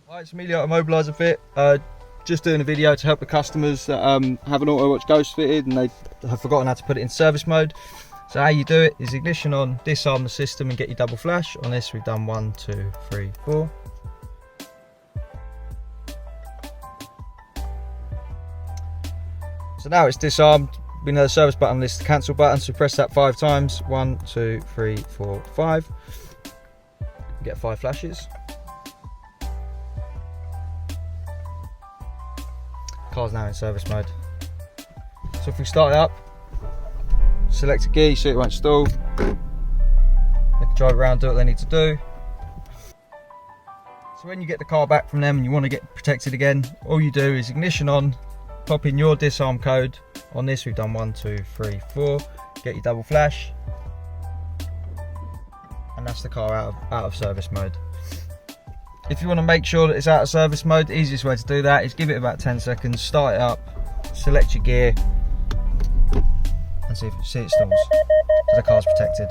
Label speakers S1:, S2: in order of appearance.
S1: Hi, it's me, the Immobiliser Fit. Just doing a video to help the customers that have an Autowatch Ghost fitted and they have forgotten how to put it in service mode. So how you do it is ignition on, disarm the system and get your double flash. On this we've done 1, 2, 3, 4. So now it's disarmed. We know the service button is the cancel button, so press that 5 times. 1, 2, 3, 4, 5. You get 5 flashes. Car's now in service mode. So if we start it up, select a gear, you see it won't stall. They can drive around, do what they need to do. So when you get the car back from them and you want to get protected again, all you do is ignition on, pop in your disarm code. On this we've done 1, 2, 3, 4. Get your double flash, and that's the car out of service mode. If you want to make sure that it's out of service mode, the easiest way to do that is give it about 10 seconds, start it up, select your gear, and see it stalls. So the car's protected.